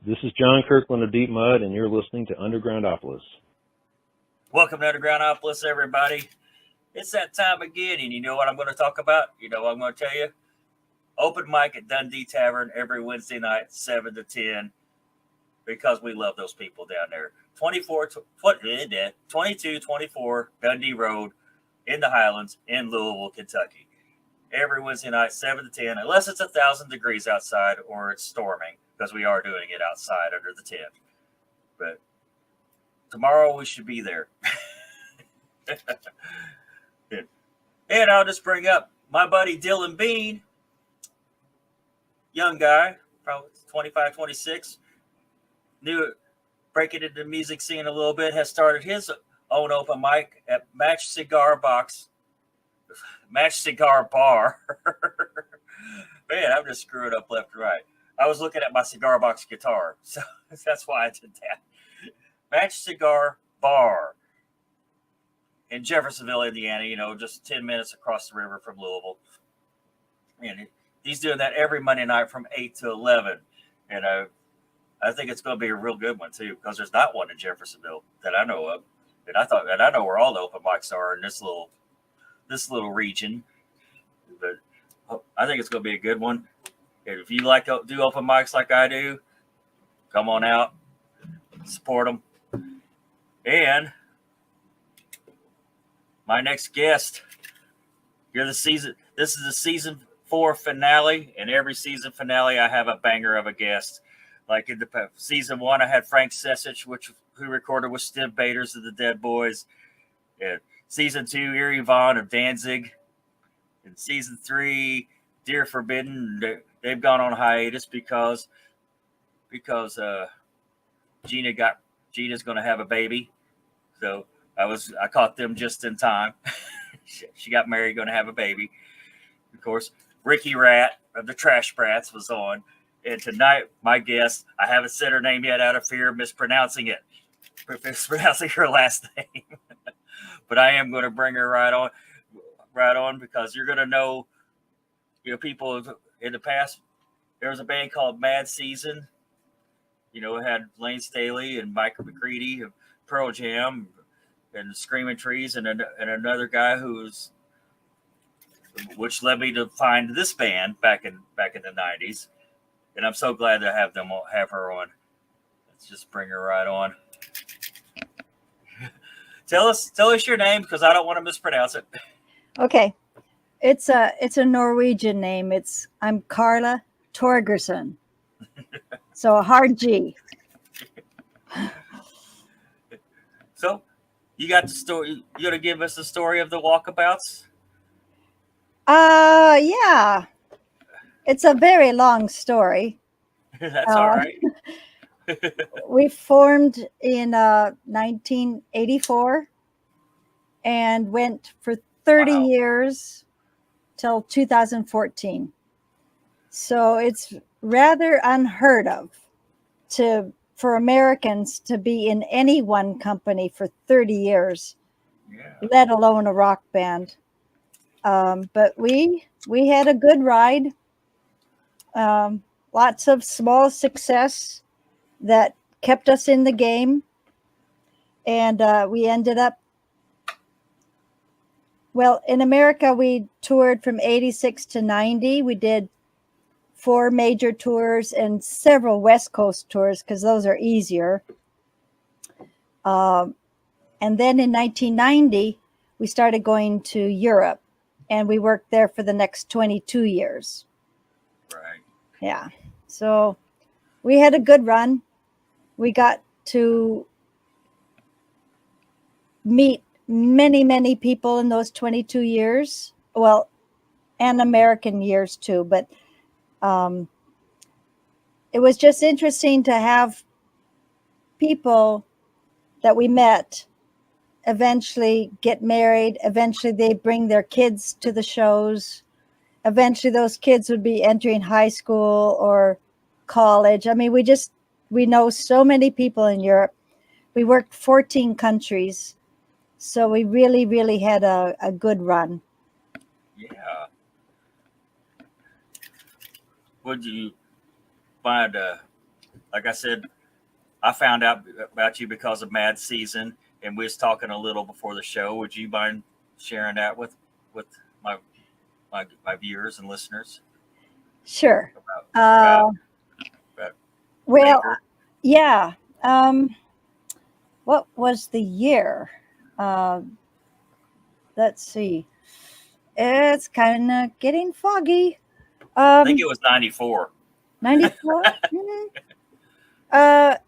This is John Kirkland of Deep Mud, and you're listening to Undergroundopolis. Welcome to Undergroundopolis, everybody. It's that time again, and you know what I'm going to talk about? You know what I'm going to tell you? Open mic at Dundee Tavern every Wednesday night, 7 to 10, because we love those people down there. 2224 Dundee Road in the Highlands in Louisville, Kentucky. Every Wednesday night, 7 to 10, unless it's 1,000 degrees outside or it's storming, because we are doing it outside under the tent. But tomorrow we should be there. And I'll just bring up my buddy Dylan Bean, young guy, probably 25, 26, new, breaking into the music scene a little bit, has started his own open mic at Match Cigar Bar. Man, I'm just screwing up left and right. I was looking at my cigar box guitar, so that's why I did that. Match Cigar Bar in Jeffersonville, Indiana, just 10 minutes across the river from Louisville. And he's doing that every Monday night from 8 to 11. And I think it's going to be a real good one, too, because there's not one in Jeffersonville that I know of. And I know where all the open mics are in this little region. But I think it's going to be a good one. And if you like to do open mics like I do, come on out, support them. And my next guest, this is the season 4 finale, and every season finale I have a banger of a guest. Like in the season 1, I had Frank Sesich, who recorded with Stim Baders of the Dead Boys. And season 2, Erie Vaughn of Danzig. In season 3, Dear Forbidden, they've gone on hiatus because Gina's going to have a baby. So I caught them just in time. She got married, going to have a baby. Of course, Ricky Rat of the Trash Brats was on. And tonight, my guest, I haven't said her name yet out of fear of mispronouncing her last name. But I am going to bring her right on because you're going to know, people in the past. There was a band called Mad Season. It had Lane Staley and Michael McCready of Pearl Jam and Screaming Trees and another guy which led me to find this band back in the 90s. And I'm so glad to have her on. Let's just bring her right on. Tell us your name, because I don't want to mispronounce it. Okay. It's a Norwegian name. I'm Carla Torgerson. So a hard G. So you got the story. You gonna give us the story of the Walkabouts? Yeah. It's a very long story. That's all right. We formed in 1984 and went for 30 years till 2014. So it's rather unheard of for Americans to be in any one company for 30 years, let alone a rock band. But we had a good ride. Lots of small success that kept us in the game. And we ended up, in America, we toured from 86 to 90. We did 4 major tours and several West Coast tours, because those are easier. And then in 1990, we started going to Europe, and we worked there for the next 22 years. Right. Yeah. So we had a good run. We got to meet many, many people in those 22 years. Well, and American years too. But it was just interesting to have people that we met eventually get married. Eventually they bring their kids to the shows. Eventually those kids would be entering high school or college. I mean, we know so many people in Europe. We worked 14 countries. So we really, really had a good run. Yeah. Would you find like I said, I found out about you because of Mad Season, and we was talking a little before the show. Would you mind sharing that with my my viewers and listeners? Sure. About Well, Baker? yeah. What was the year? Uh, let's see. It's kind of getting foggy. I think it was 94. 94.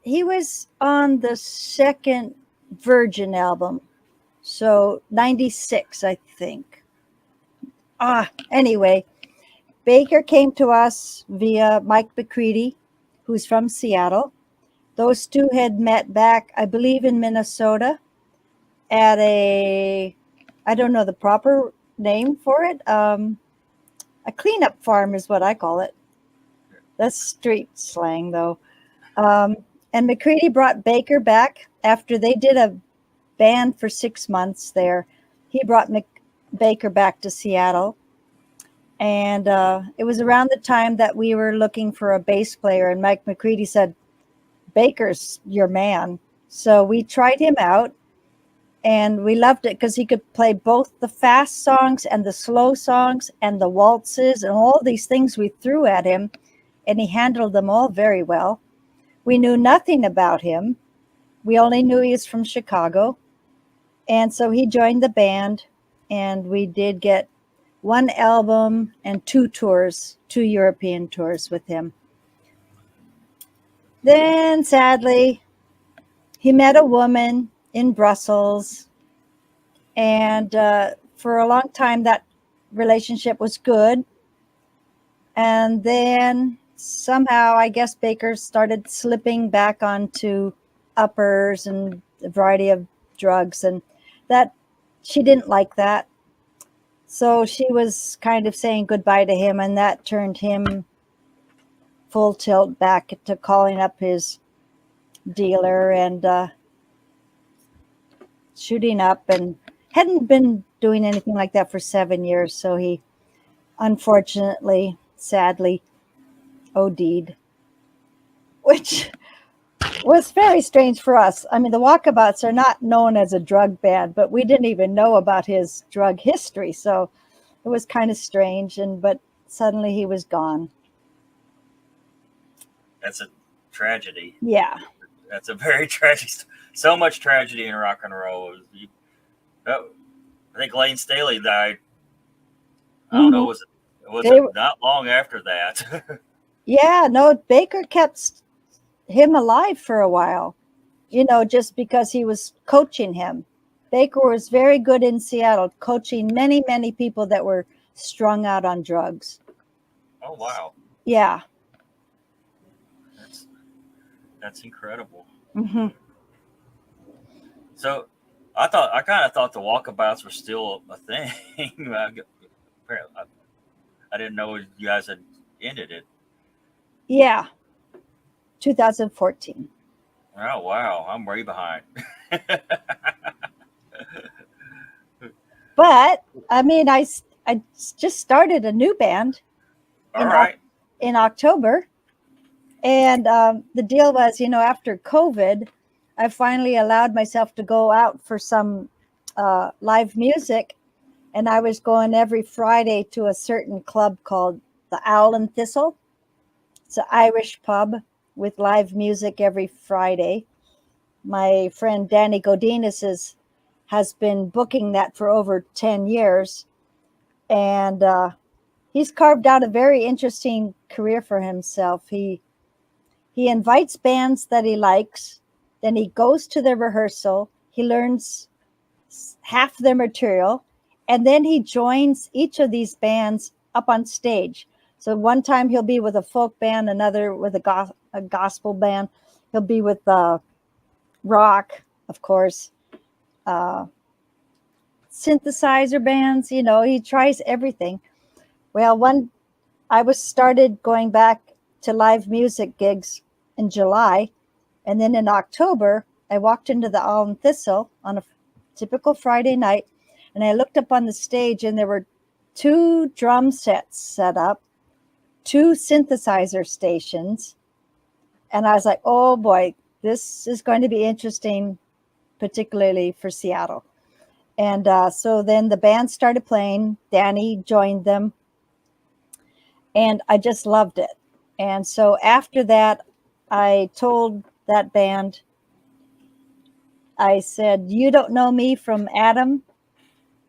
He was on the second Virgin album, so 96, I think. Anyway, Baker came to us via Mike McCready, who's from Seattle. Those two had met back, I believe, in Minnesota at I don't know the proper name for it. A cleanup farm is what I call it. That's street slang, though. And McCready brought Baker back after they did a band for 6 months there. He brought Baker back to Seattle. And it was around the time that we were looking for a bass player. And Mike McCready said, Baker's your man. So we tried him out. And we loved it because he could play both the fast songs and the slow songs and the waltzes and all these things we threw at him. And he handled them all very well. We knew nothing about him. We only knew he was from Chicago. And so he joined the band, and we did get one album and 2 tours, 2 European tours with him. Then, sadly, he met a woman in Brussels, and for a long time that relationship was good. And then somehow, I guess Baker started slipping back onto uppers and a variety of drugs, and that she didn't like that. So she was kind of saying goodbye to him, and that turned him full tilt back to calling up his dealer and shooting up, and hadn't been doing anything like that for 7 years. So he unfortunately, sadly, OD'd, which was very strange for us. I mean, the Walkabouts are not known as a drug band, but we didn't even know about his drug history. So it was kind of strange. But suddenly he was gone. That's a tragedy. Yeah. That's a very tragic. So much tragedy in rock and roll. I think Lane Staley died. I don't know. Was it not long after that? Yeah. No, Baker kept him alive for a while, just because he was coaching him. Baker was very good in Seattle, coaching many, many people that were strung out on drugs. Oh, wow. Yeah. That's incredible. Mm-hmm. So I kind of thought the Walkabouts were still a thing. I didn't know you guys had ended it. Yeah. 2014. Oh, wow. I'm way behind. But I mean, I just started a new band in October. And the deal was, after COVID, I finally allowed myself to go out for some live music. And I was going every Friday to a certain club called the Owl and Thistle. It's an Irish pub with live music every Friday. My friend Danny Godinez has been booking that for over 10 years. And he's carved out a very interesting career for himself. He invites bands that he likes, then he goes to their rehearsal, he learns half their material, and then he joins each of these bands up on stage. So one time he'll be with a folk band, another with a gospel band. He'll be with rock, of course, synthesizer bands. He tries everything. Well, I started going back to live music gigs in July, and then in October, I walked into the Owl and Thistle on a typical Friday night, and I looked up on the stage, and there were 2 drum sets set up, 2 synthesizer stations, And I was like, oh boy, this is going to be interesting, particularly for Seattle. And so then the band started playing. Danny joined them, and I just loved it. And so after that, I told that band, I said, you don't know me from Adam,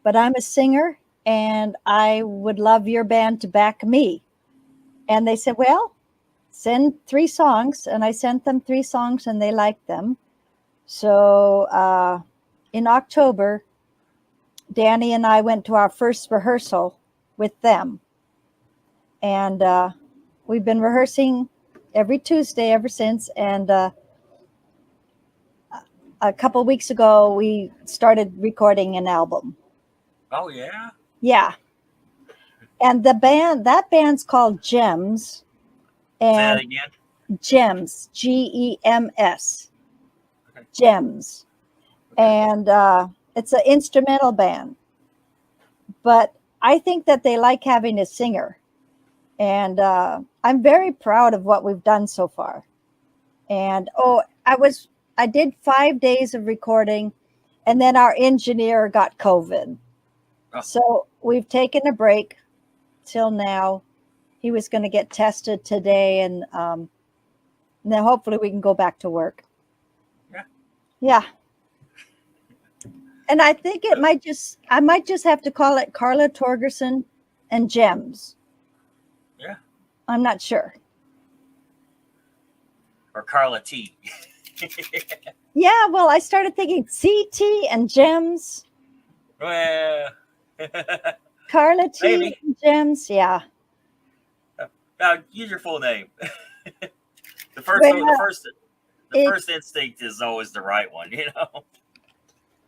but I'm a singer, and I would love your band to back me. And they said, well, send 3 songs. And I sent them 3 songs, and they liked them. So in October, Danny and I went to our first rehearsal with them. And we've been rehearsing every Tuesday ever since. And a couple of weeks ago, we started recording an album. Oh, yeah? Yeah. And that band's called Gems. Say that And again? Gems, Gems, Okay. Gems. And it's an instrumental band. But I think that they like having a singer. And I'm very proud of what we've done so far. And I did 5 days of recording, and then our engineer got COVID. Oh. So we've taken a break till now. He was going to get tested today, and then hopefully we can go back to work. Yeah. Yeah. And I think I might just have to call it Carla Torgerson and Gems. Yeah. I'm not sure. Or Carla T. Yeah, well, I started thinking CT and Gems. Well, Carla T maybe. and Gems, yeah. Now use your full name. The first instinct is always the right one, you know.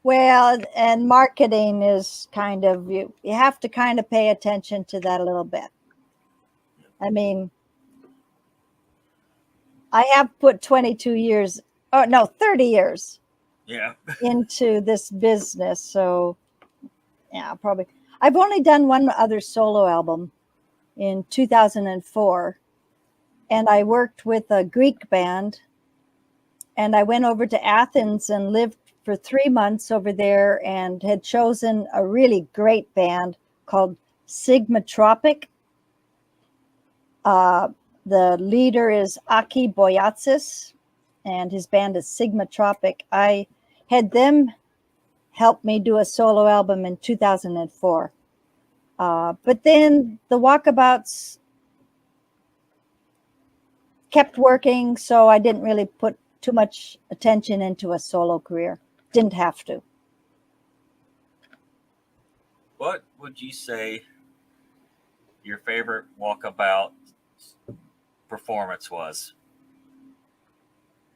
Well, and marketing is kind of you have to kind of pay attention to that a little bit. I mean, I have put 30 years Yeah. into this business. So, yeah, probably. I've only done one other solo album in 2004. And I worked with a Greek band. And I went over to Athens and lived for 3 months over there and had chosen a really great band called Sigmatropic. The leader is Aki Boyatsis, and his band is Sigmatropic. I had them help me do a solo album in 2004. But then the Walkabouts kept working, so I didn't really put too much attention into a solo career. Didn't have to. What would you say your favorite Walkabout performance was?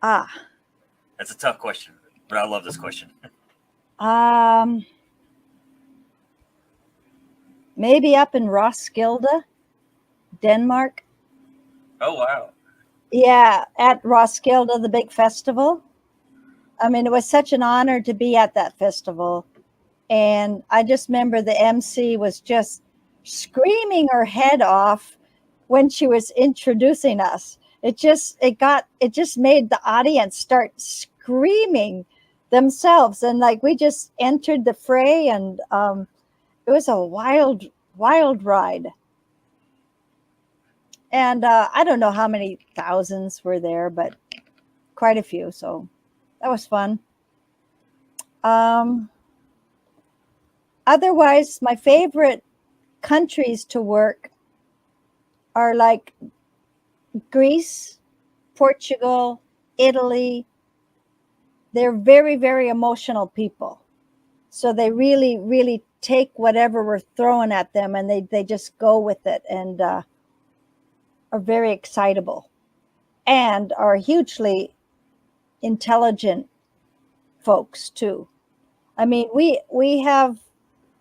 That's a tough question, but I love this question. Maybe up in Roskilde, Denmark. Oh, wow. Yeah, at Roskilde, the big festival. I mean, it was such an honor to be at that festival. And I just remember the MC was just screaming her head off when she was introducing us. It just made the audience start screaming themselves. And like we just entered the fray, and it was a wild ride. And I don't know how many thousands were there, but quite a few. So that was fun. Otherwise, my favorite countries to work are like Greece, Portugal, Italy. They're very, very emotional people. So they really, really take whatever we're throwing at them, and they just go with it, and are very excitable and are hugely intelligent folks too. I mean, we have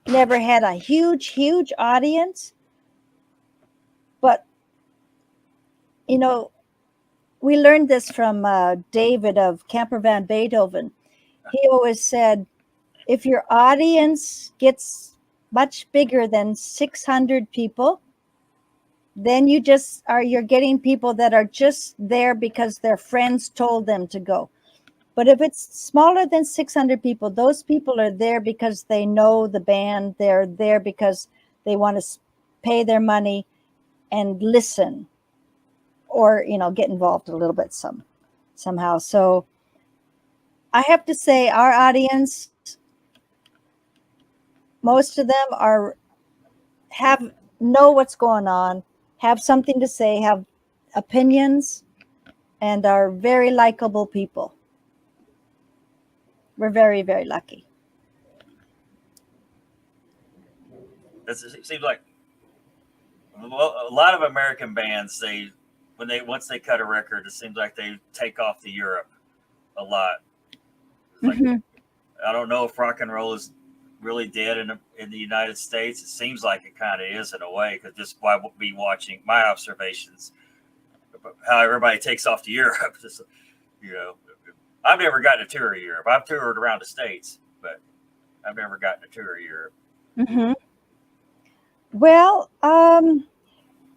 never had a huge audience, but you know, we learned this from David of Camper Van Beethoven. He always said, if your audience gets much bigger than 600 people, then you're getting people that are just there because their friends told them to go. But if it's smaller than 600 people, those people are there because they know the band. They're there because they want to pay their money and listen, or get involved a little bit somehow. So I have to say, our audience, most of them know what's going on, have something to say, have opinions, and are very likable people. We're very, very lucky. It seems like a lot of American bands, once they cut a record, it seems like they take off to Europe a lot. Like, I don't know if rock and roll is really dead in the United States. It seems like it kind of is in a way, because just by me watching my observations, how everybody takes off to Europe. Just, I've never gotten a tour of Europe. I've toured around the States, but I've never gotten a tour of Europe. Mm-hmm. Well,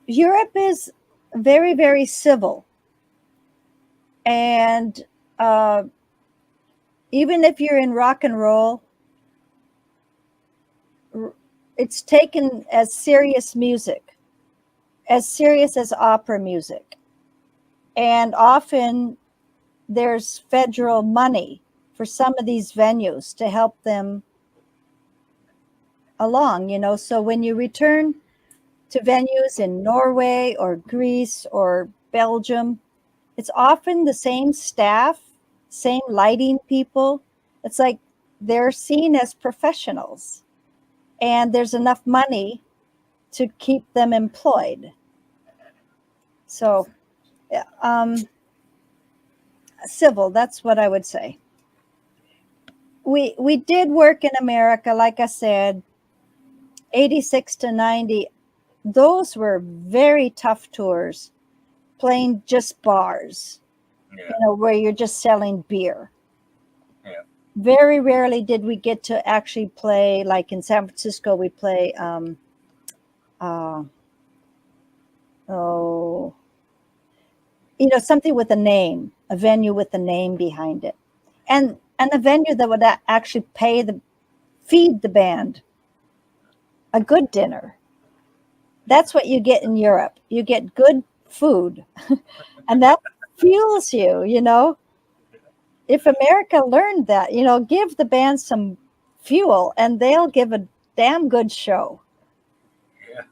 Europe is very, very civil. And even if you're in rock and roll, it's taken as serious music, as serious as opera music. And often there's federal money for some of these venues to help them along, So when you return to venues in Norway or Greece or Belgium, it's often the same staff, same lighting people. It's like they're seen as professionals, and there's enough money to keep them employed. So, civil, that's what I would say. We did work in America, like I said, 86 to 90. Those were very tough tours, playing just bars, where you're just selling beer. Yeah. Very rarely did we get to actually play, like in San Francisco, we play, something with a name, a venue with a name behind it. And a venue that would actually feed the band a good dinner. That's what you get in Europe. You get good food, and that fuels you, If America learned that, give the band some fuel and they'll give a damn good show. Yeah.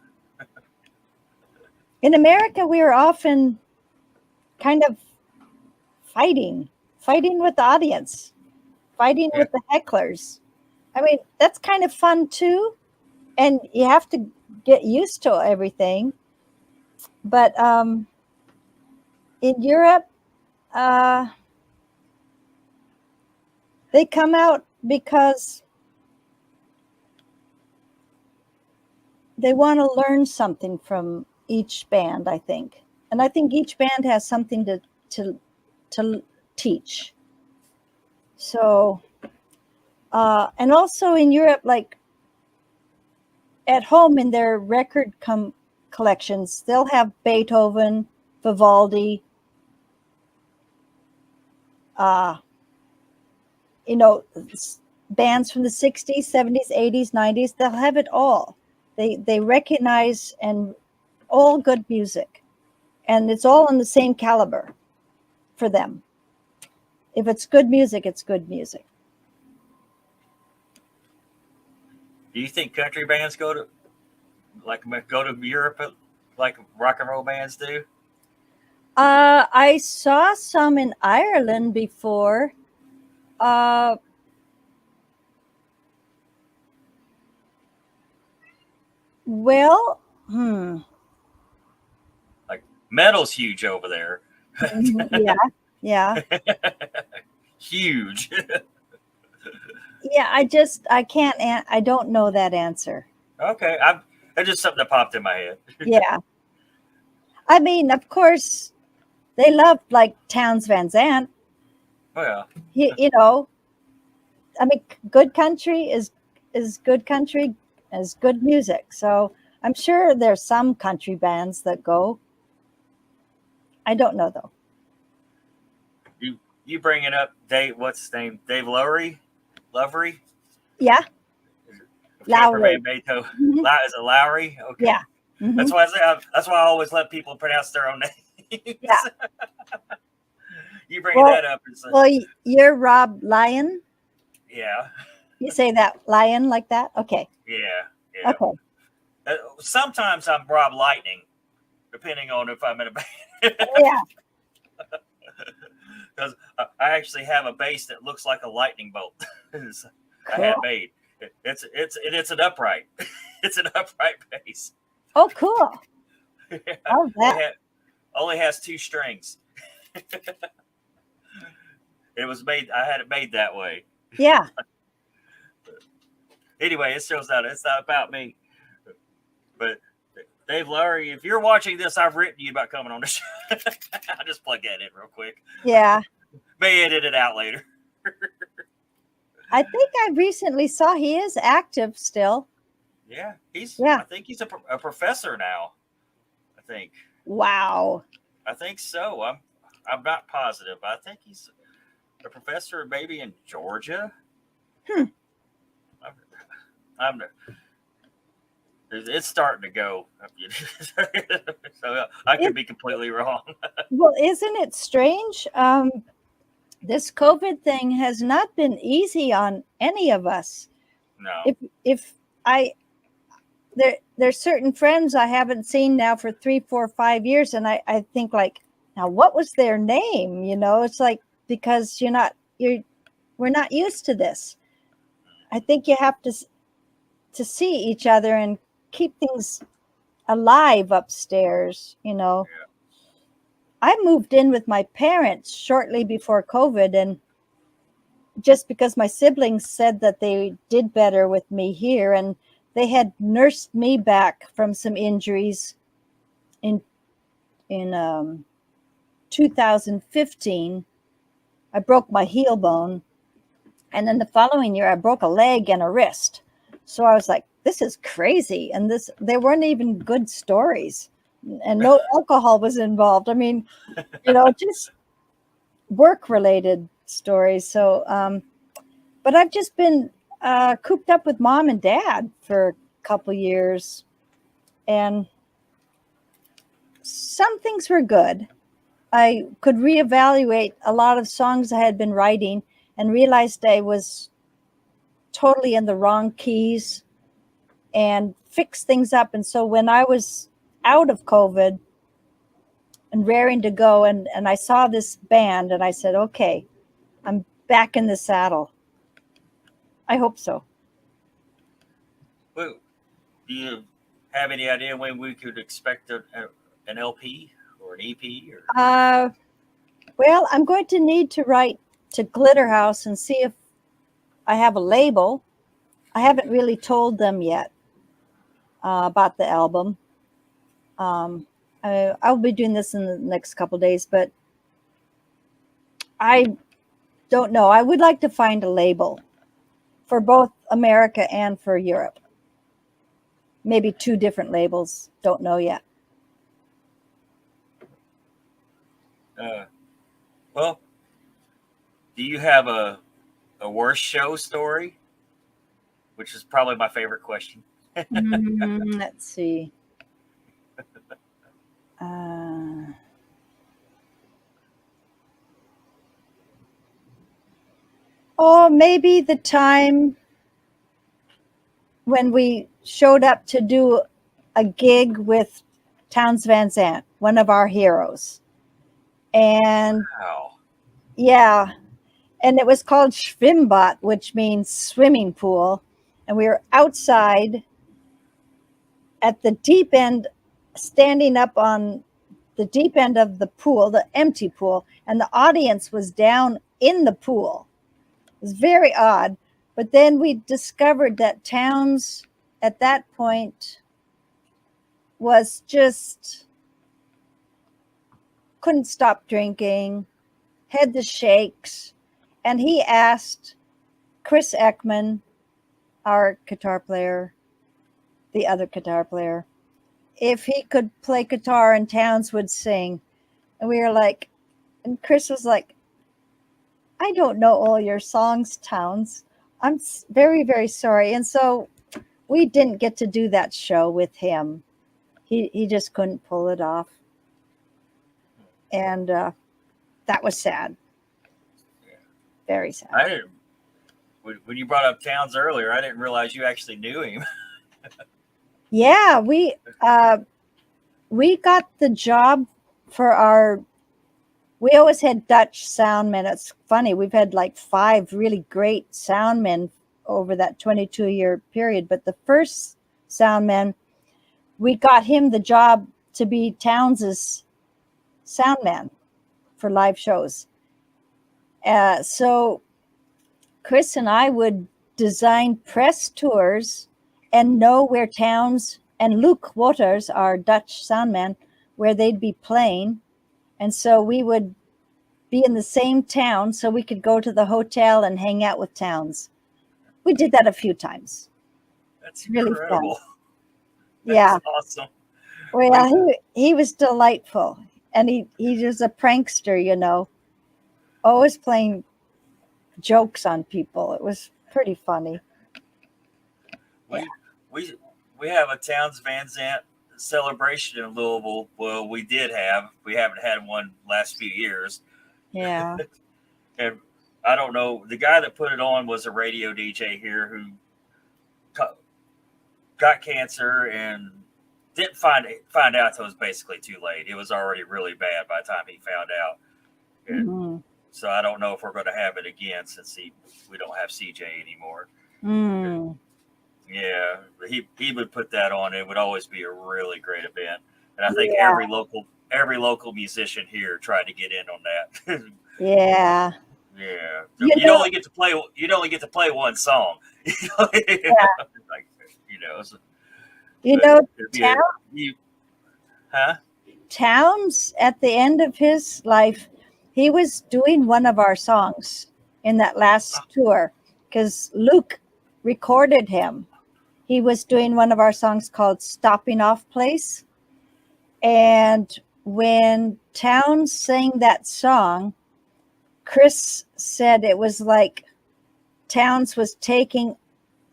In America, we are often kind of fighting with the audience, fighting with the hecklers. I mean, that's kind of fun too. And you have to get used to everything. But in Europe, they come out because they want to learn something from each band, I think. And I think each band has something to teach. So, and also in Europe, like at home in their record collections, they'll have Beethoven, Vivaldi, bands from the 60s, 70s, 80s, 90s, they'll have it all. They recognize and all good music, and it's all on the same caliber for them. If it's good music, it's good music. Do you think country bands go to Europe like rock and roll bands do? I saw some in Ireland before. Well, Like metal's huge over there. Yeah. Huge. Yeah, I don't know that answer. Okay, that's just something that popped in my head. Yeah. I mean, of course, they love like Townes Van Zandt. Well, I mean, good country is good country, is good music. So, I'm sure there's some country bands that go. I don't know though. You bringing up Dave? What's his name? Dave Lowery? Yeah, Lowry. Camperman Beethoven. Mhm. Is it Lowry? Okay. Yeah. Mhm. That's why I always let people pronounce their own names. Yeah. You bringing that up? Well, you're Rob Lyon. Yeah. You say that Lyon like that? Okay. Yeah. Okay. Sometimes I'm Rob Lightning, depending on if I'm in a band. Yeah. Because I actually have a bass that looks like a lightning bolt. Cool. I have made. It's an upright. It's an upright bass. Oh, cool. Oh, that. Only has 2 strings. It was made. I had it made that way. Yeah. Anyway, it shows that it's not about me. But Dave Lowry, if you're watching this, I've written you about coming on the show. I'll just plug that in real quick. Yeah. May edit it out later. I think I recently saw he is active still. Yeah, Yeah. I think he's a professor now. I think. Wow. I think so. I'm not positive. I think he's a professor, maybe in Georgia. It's starting to go. So I could be completely wrong. Well, isn't it strange? This COVID thing has not been easy on any of us. No. If there's certain friends I haven't seen now for 3, 4, 5 years, and I think like, now what was their name? It's like, because we're not used to this. I think you have to see each other and keep things alive upstairs. Yeah. I moved in with my parents shortly before COVID, and just because my siblings said that they did better with me here, and they had nursed me back from some injuries in 2015. I broke my heel bone, and then the following year I broke a leg and a wrist. So I was like, this is crazy, and they weren't even good stories, and no alcohol was involved. I mean, just work related stories. So but I've just been cooped up with mom and dad for a couple years, and some things were good. I could reevaluate a lot of songs I had been writing and realized I was totally in the wrong keys and fix things up. And so when I was out of COVID and raring to go, and I saw this band, and I said, okay, I'm back in the saddle. I hope so. Well, do you have any idea when we could expect an LP or an EP? Well, I'm going to need to write to Glitterhouse and see if I have a label. I haven't really told them yet about the album. I'll be doing this in the next couple of days, but I don't know. I would like to find a label for both America and for Europe. Maybe 2 different labels. Don't know yet. Well, do you have a worst show story? Which is probably my favorite question. Let's see. Maybe the time when we showed up to do a gig with Towns Vanzant, one of our heroes. And Wow. Yeah, and it was called Schwimmbad, which means swimming pool. And we were outside at the deep end, standing up on the deep end of the pool, the empty pool, and the audience was down in the pool. It was very odd. But then we discovered that Towns at that point was just couldn't stop drinking, had the shakes, and he asked Chris Ekman, our guitar player, the other guitar player, if he could play guitar and Towns would sing. And we were like, and Chris was like, I don't know all your songs, Towns. I'm very, very sorry. And so we didn't get to do that show with him. He just couldn't pull it off. And that was sad. Very sad. I didn't. When you brought up Towns earlier, I didn't realize you actually knew him. Yeah, we got the job for our. We always had Dutch soundmen. It's funny. We've had like 5 really great soundmen over that 22-year period. But the first soundman, we got him the job to be Towns's soundman for live shows. So Chris and I would design press tours and know where Towns and Luke Waters, our Dutch soundman, where they'd be playing. And so we would be in the same town so we could go to the hotel and hang out with Towns. We did that a few times. That's really incredible. fun. Yeah. That's awesome. Well, he was delightful. And he was a prankster, you know, always playing jokes on people. It was pretty funny. We have a Towns Vanzant celebration in Louisville. Well, we haven't had one last few years. Yeah. And I don't know, the guy that put it on was a radio DJ here who got cancer and didn't find out until it was basically too late. It was already really bad by the time he found out. And so I don't know if we're going to have it again since we don't have CJ anymore. Yeah, he would put that on. It would always be a really great event, and I think every local musician here tried to get in on that. Yeah. Yeah. You'd only get to play one song. Towns at the end of his life, he was doing one of our songs in that last tour because Luke recorded him. He was doing one of our songs called Stopping Off Place. And when Towns sang that song, Chris said it was like Towns was taking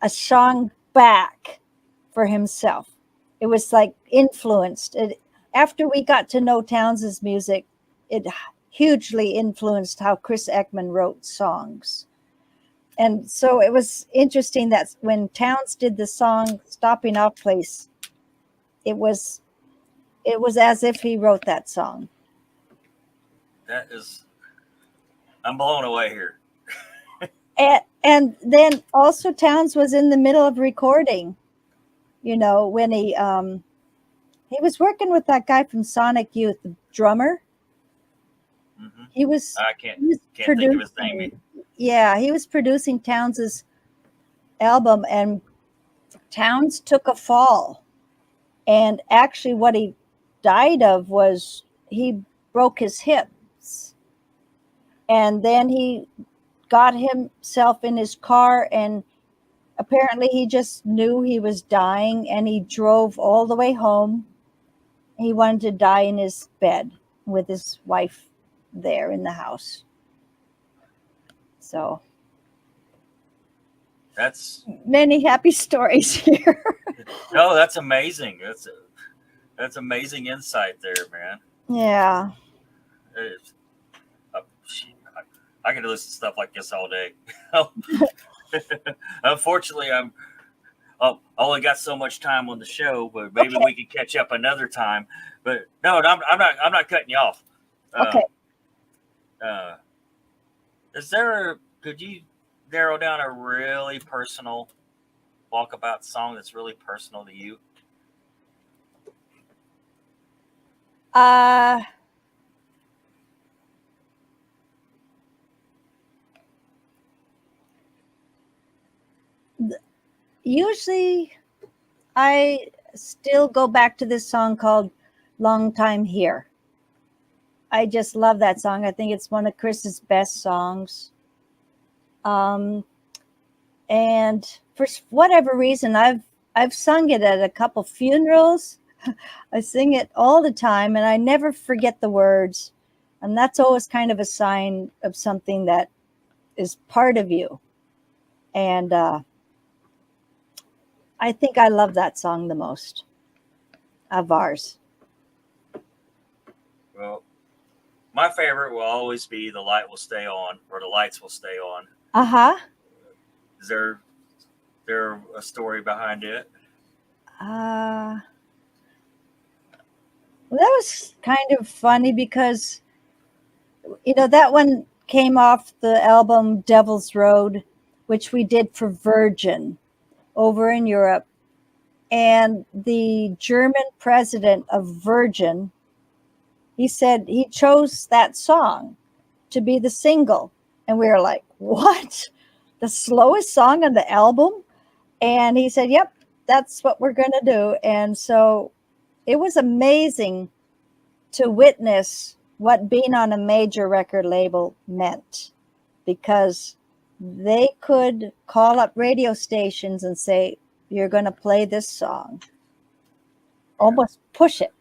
a song back for himself. It was like influenced. After we got to know Towns's music, it hugely influenced how Chris Ekman wrote songs. And so it was interesting that when Towns did the song Stopping Off Place, it was as if he wrote that song. I'm blown away here. And then also Towns was in the middle of recording, you know, when he was working with that guy from Sonic Youth, the drummer. Mm-hmm. He was. I can't think of his name. Yeah, he was producing Towns's album, and Towns took a fall. And actually what he died of was he broke his hips. And then he got himself in his car, and apparently he just knew he was dying, and he drove all the way home. He wanted to die in his bed with his wife there in the house. So that's many happy stories here. No, that's amazing. That's amazing insight there, man. Yeah. I can listen to stuff like this all day. Unfortunately, I only got so much time on the show, but maybe we can catch up another time. But no, I'm not cutting you off. Okay. Could you narrow down a really personal Walkabout song that's really personal to you? Usually I still go back to this song called Long Time Here. I just love that song. I think it's one of Chris's best songs. And for whatever reason, I've sung it at a couple funerals. I sing it all the time, and I never forget the words. And that's always kind of a sign of something that is part of you. And I think I love that song the most of ours. Well, my favorite will always be "The Light Will Stay On" or "The Lights Will Stay On." Uh-huh. Is there a story behind it? Well, that was kind of funny because, that one came off the album Devil's Road, which we did for Virgin over in Europe. And the German president of Virgin, he said he chose that song to be the single. And we were like, what? The slowest song on the album? And he said, yep, that's what we're going to do. And so it was amazing to witness what being on a major record label meant, because they could call up radio stations and say, you're going to play this song, almost push it,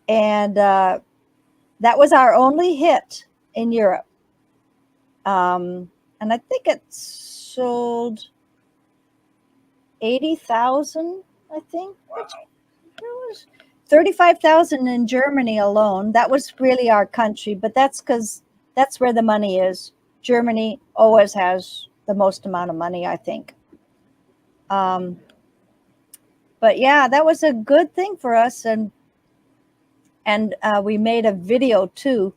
and that was our only hit in Europe. And I think it sold 80,000, I think. Wow. It was 35,000 in Germany alone. That was really our country, but that's because that's where the money is. Germany always has the most amount of money, I think. But yeah, that was a good thing for us, and we made a video too.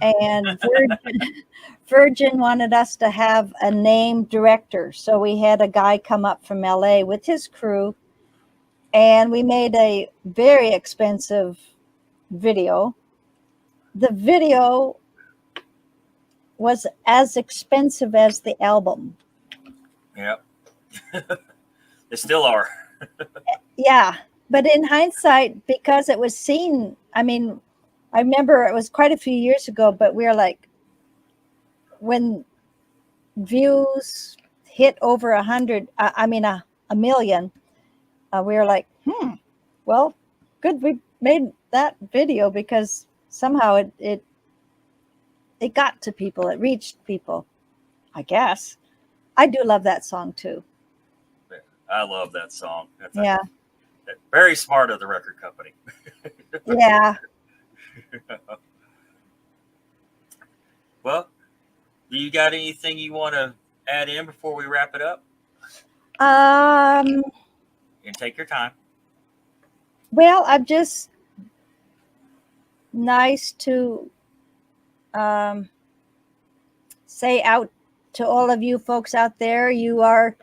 And Virgin wanted us to have a named director, so we had a guy come up from LA with his crew, and we made a very expensive video. The video was as expensive as the album. Yep. They still are. Yeah, but in hindsight, because it was seen, I mean, I remember it was quite a few years ago, but we were like, when views hit over 100, a million, we were like, well, good, we made that video, because somehow it got to people, it reached people, I guess. I do love that song too. I love that song. Yeah. Very smart of the record company. Yeah. Well, do you got anything you want to add in before we wrap it up? And take your time. Well, I'm just nice to say out to all of you folks out there, you are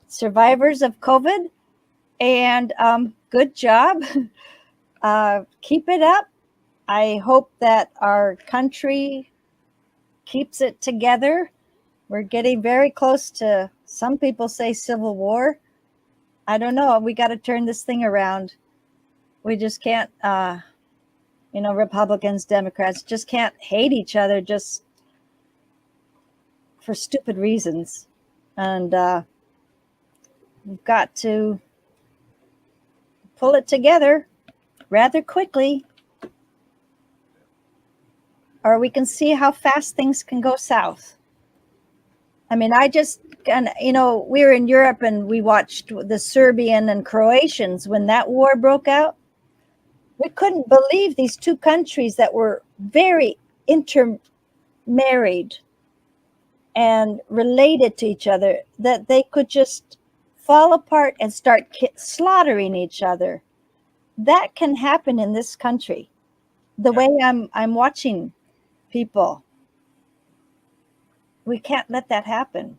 survivors of COVID, and good job. Keep it up. I hope that our country keeps it together. We're getting very close to, some people say, civil war. I don't know. We got to turn this thing around. We just can't, Republicans, Democrats just can't hate each other just for stupid reasons. And we've got to pull it together rather quickly, or we can see how fast things can go south. I mean, we were in Europe and we watched the Serbian and Croatians when that war broke out. We couldn't believe these two countries that were very intermarried and related to each other, that they could just fall apart and start slaughtering each other. That can happen in this country. The way I'm watching people, we can't let that happen.